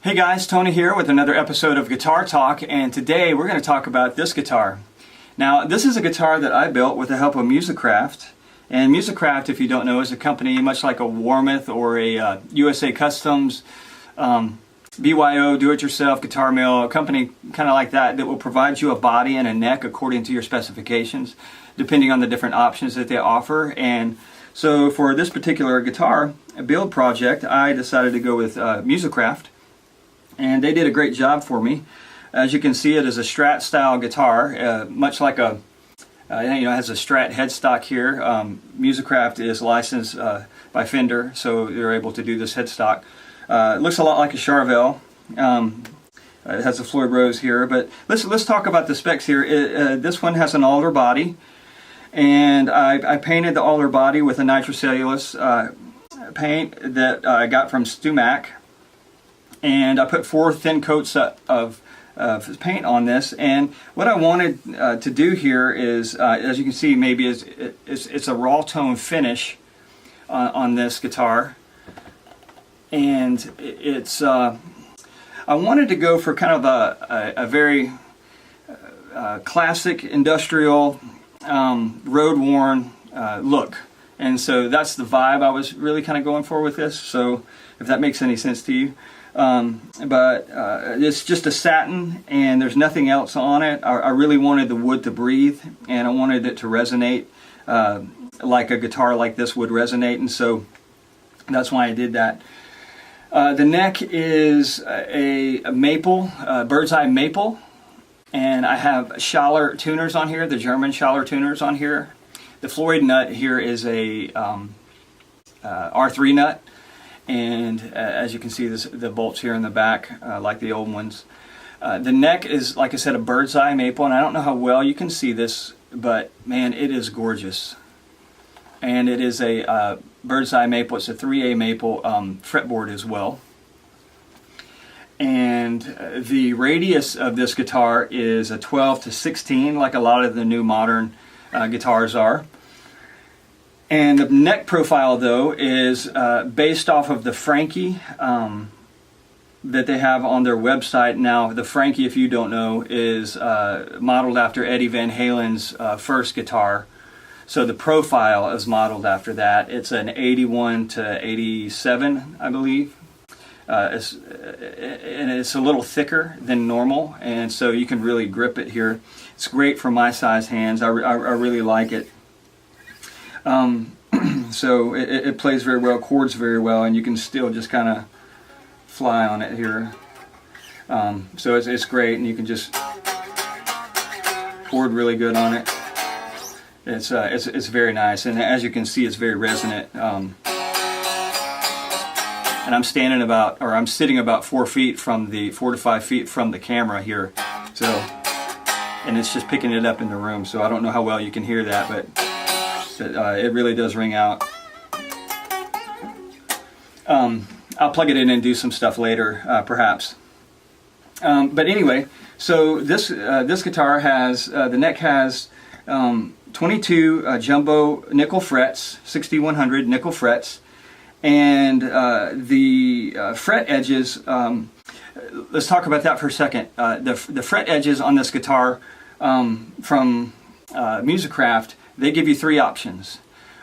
Hey guys, Tony here with another episode of Guitar Talk, and today we're going to talk about this guitar. Now, this is a guitar that I built with the help of Musikraft, and Musikraft, if you don't know, is a company much like a Warmoth or a USA Customs, BYO, do-it-yourself, guitar mill, a company kind of like that will provide you a body and a neck according to your specifications, depending on the different options that they offer. And so for this particular guitar build project, I decided to go with Musikraft. And they did a great job for me. As you can see, it is a Strat style guitar, much like a, it has a Strat headstock here. Musikraft is licensed by Fender, so they're able to do this headstock. It looks a lot like a Charvel. It has the Floyd Rose here, but let's talk about the specs here. This one has an alder body, and I painted the alder body with a nitrocellulose paint that I got from Stumac. And I put 4 thin coats of paint on this, and what I wanted to do here is, as you can see, maybe it's a raw tone finish on this guitar, and it's I wanted to go for kind of a very classic industrial road-worn look, and so that's the vibe I was really kind of going for with this. So if that makes any sense to you. But it's just a satin and there's nothing else on it. I really wanted the wood to breathe, and I wanted it to resonate like a guitar like this would resonate, and so that's why I did that. The neck is a maple, bird's eye maple, and I have Schaller tuners on here, the German Schaller tuners on here. The Floyd nut here is a R3 nut. And as you can see, the bolts here in the back, like the old ones. The neck is, like I said, a bird's eye maple, and I don't know how well you can see this, but man, it is gorgeous. And it is a bird's eye maple. It's a 3A maple fretboard as well. And the radius of this guitar is a 12 to 16, like a lot of the new modern guitars are. And the neck profile, though, is based off of the Frankie that they have on their website. Now, the Frankie, if you don't know, is modeled after Eddie Van Halen's first guitar. So the profile is modeled after that. It's an 81 to 87, I believe. And it's a little thicker than normal, and so you can really grip it here. It's great for my size hands. I really like it. So it plays very well, chords very well, and you can still just kind of fly on it here. So it's great, and you can just chord really good on it. It's very nice, and as you can see, it's very resonant. And I'm sitting about 4 feet from 4 to 5 feet from the camera here. So, and it's just picking it up in the room. So I don't know how well you can hear that, but it really does ring out. I'll plug it in and do some stuff later, perhaps. But anyway, so this guitar has, the neck has 22 jumbo nickel frets, 6100 nickel frets, and the fret edges, let's talk about that for a second. The fret edges on this guitar from Musikraft, they give you 3 options.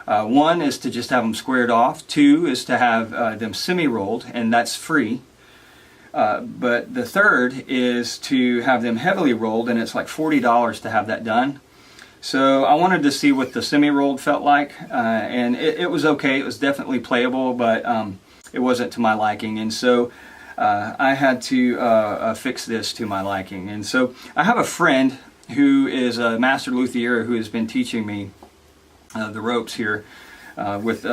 1 is to just have them squared off. 2 is to have them semi-rolled, and that's free. But the third is to have them heavily rolled, and it's like $40 to have that done. So I wanted to see what the semi-rolled felt like, and it was okay. It was definitely playable, but it wasn't to my liking, and so I had to fix this to my liking. And so I have a friend who is a master luthier who has been teaching me the ropes here with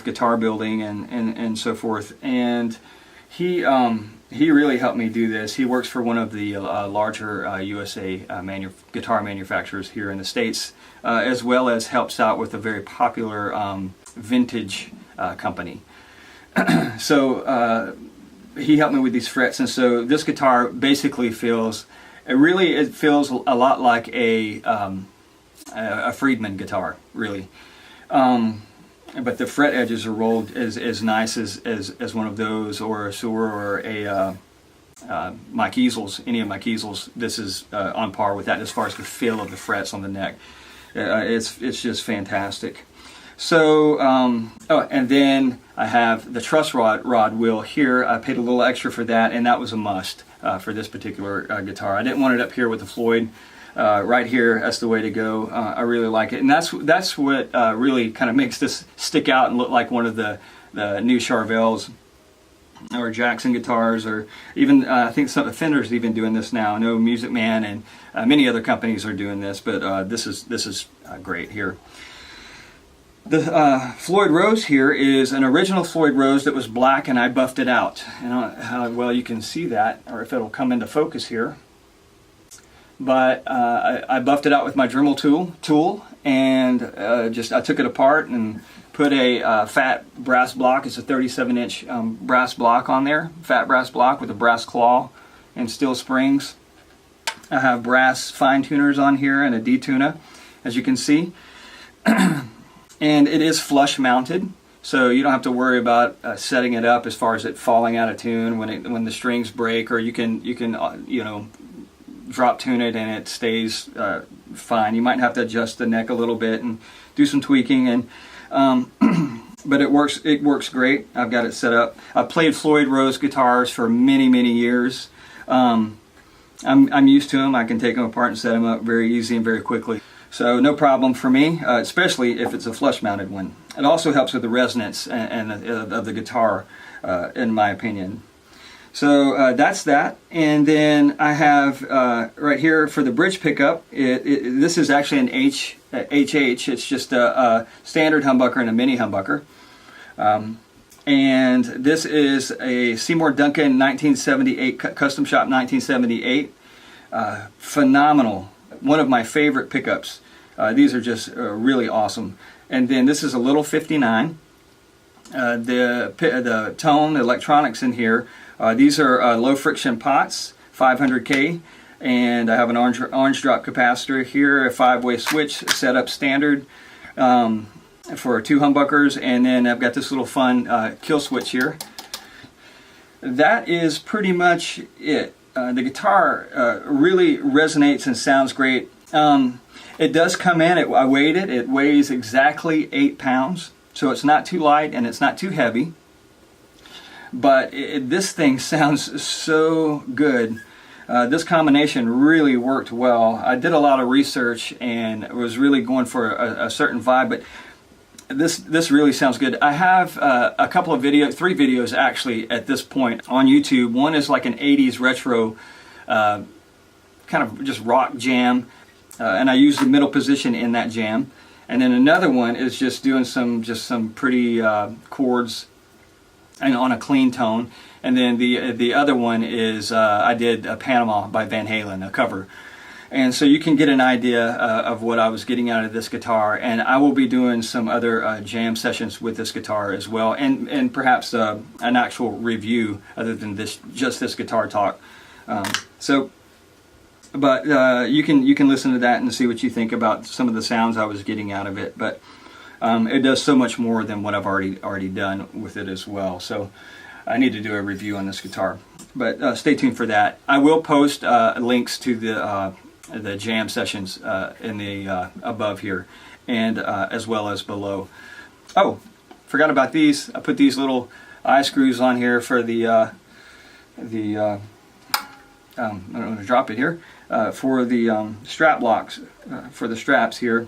guitar building and so forth, and he really helped me do this. He works for one of the larger USA guitar manufacturers here in the States, as well as helps out with a very popular vintage company. So he helped me with these frets, and so this guitar basically feels, it feels a lot like a Friedman guitar, really. But the fret edges are rolled as nice as one of those, or a Sur, or my Kiesels, any of my Kiesels, this is on par with that as far as the feel of the frets on the neck. It's just fantastic. So, oh, and then I have the truss rod wheel here. I paid a little extra for that, and that was a must for this particular guitar. I didn't want it up here with the Floyd. Right here, that's the way to go. I really like it, and that's what really kind of makes this stick out and look like one of the new Charvels or Jackson guitars, or even I think some Fender's even doing this now. I know Music Man and many other companies are doing this, but this is great here. The Floyd Rose here is an original Floyd Rose that was black, and I buffed it out. And I don't know how well you can see that, or if it'll come into focus here. But I buffed it out with my Dremel tool, and I took it apart and put a fat brass block. It's a 37-inch brass block on there, fat brass block with a brass claw and steel springs. I have brass fine tuners on here and a D-tuner, as you can see. And it is flush mounted, so you don't have to worry about setting it up as far as it falling out of tune when the strings break, or you can you know, drop tune it and it stays fine. You might have to adjust the neck a little bit and do some tweaking, and but it works great. I've got it set up. I've played Floyd Rose guitars for many years. I'm used to them. I can take them apart and set them up very easy and very quickly. So no problem for me, especially if it's a flush mounted one. It also helps with the resonance of the guitar, in my opinion. So that's that. And then I have right here for the bridge pickup, this is actually an HH. It's just a standard humbucker and a mini humbucker. And this is a Seymour Duncan 1978, Custom Shop 1978. Phenomenal. One of my favorite pickups. These are just really awesome. And then this is a little 59. The tone, the electronics in here, these are low friction pots, 500K, and I have an orange drop capacitor here, a 5-way switch set up standard for 2 humbuckers, and then I've got this little fun kill switch here. That is pretty much it. The guitar really resonates and sounds great. It does come in, I weighed it, it weighs exactly 8 pounds, so it's not too light and it's not too heavy. But this thing sounds so good. This combination really worked well. I did a lot of research and was really going for a certain vibe, but this really sounds good. I have a couple of videos, 3 videos actually at this point on YouTube. One is like an 80s retro kind of just rock jam, and I use the middle position in that jam. And then another one is just doing some pretty chords and on a clean tone. And then the other one is I did Panama by Van Halen, a cover. And so you can get an idea of what I was getting out of this guitar, and I will be doing some other jam sessions with this guitar as well, and perhaps an actual review other than just this guitar talk. But you can listen to that and see what you think about some of the sounds I was getting out of it. But it does so much more than what I've already done with it as well. So I need to do a review on this guitar. But stay tuned for that. I will post links to the jam sessions in the above here, and as well as below. Oh, forgot about these. I put these little eye screws on here for I don't want to drop it here, for the strap locks, for the straps here.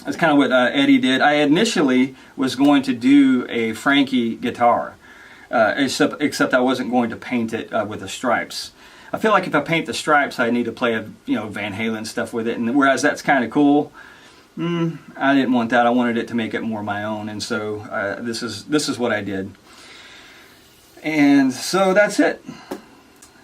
That's kind of what Eddie did. I initially was going to do a Frankie guitar, except I wasn't going to paint it with the stripes. I feel like if I paint the stripes, I need to play Van Halen stuff with it, and whereas that's kind of cool, I didn't want that. I wanted it to make it more my own, and so this is what I did. And so that's it.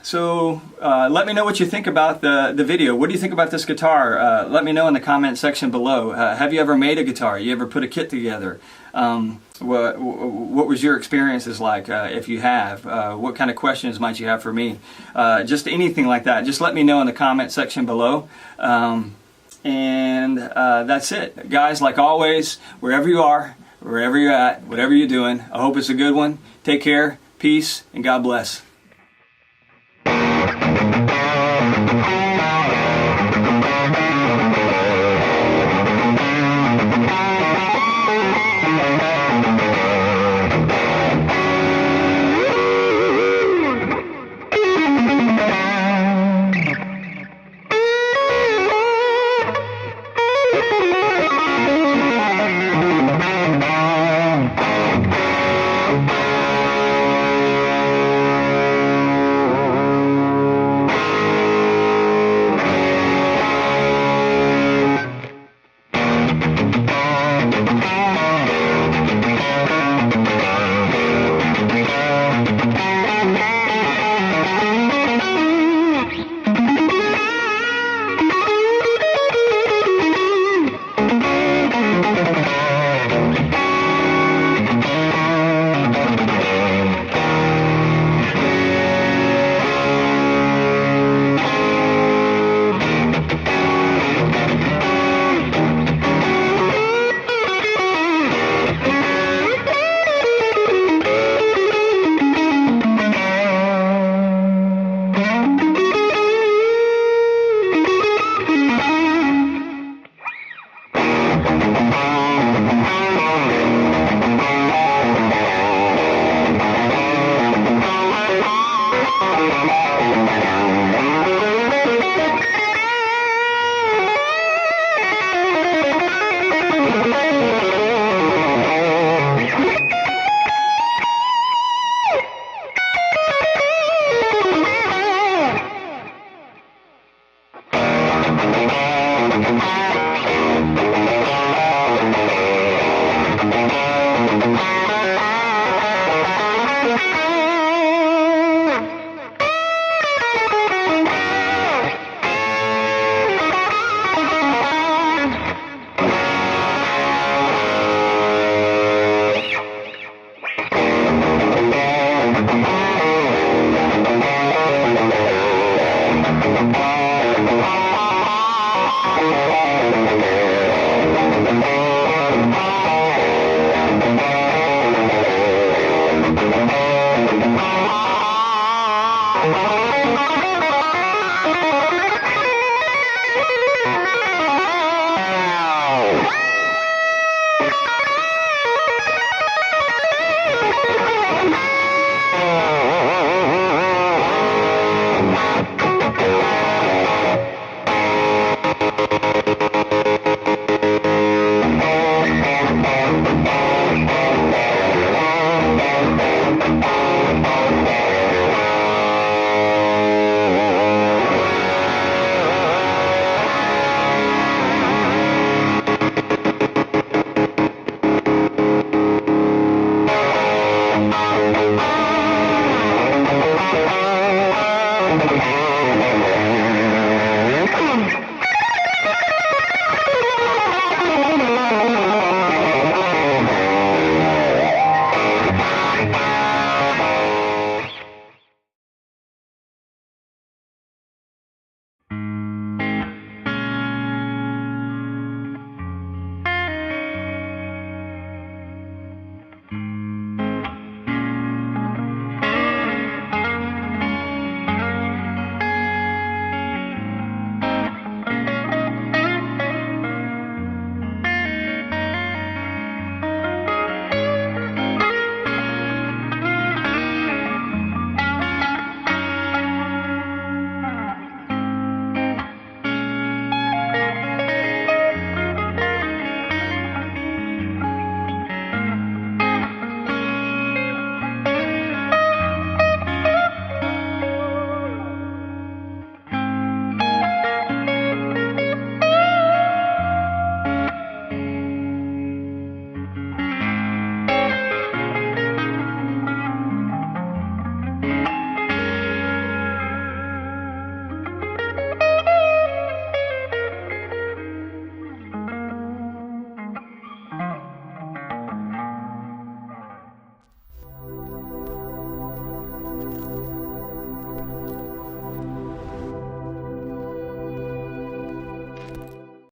So let me know what you think about the video. What do you think about this guitar? Let me know in the comment section below. Have you ever made a guitar? You ever put a kit together? What was your experiences like, if you have? What kind of questions might you have for me? Just anything like that. Just let me know in the comment section below. And that's it. Guys, like always, wherever you are, wherever you're at, whatever you're doing, I hope it's a good one. Take care, peace, and God bless. Bye.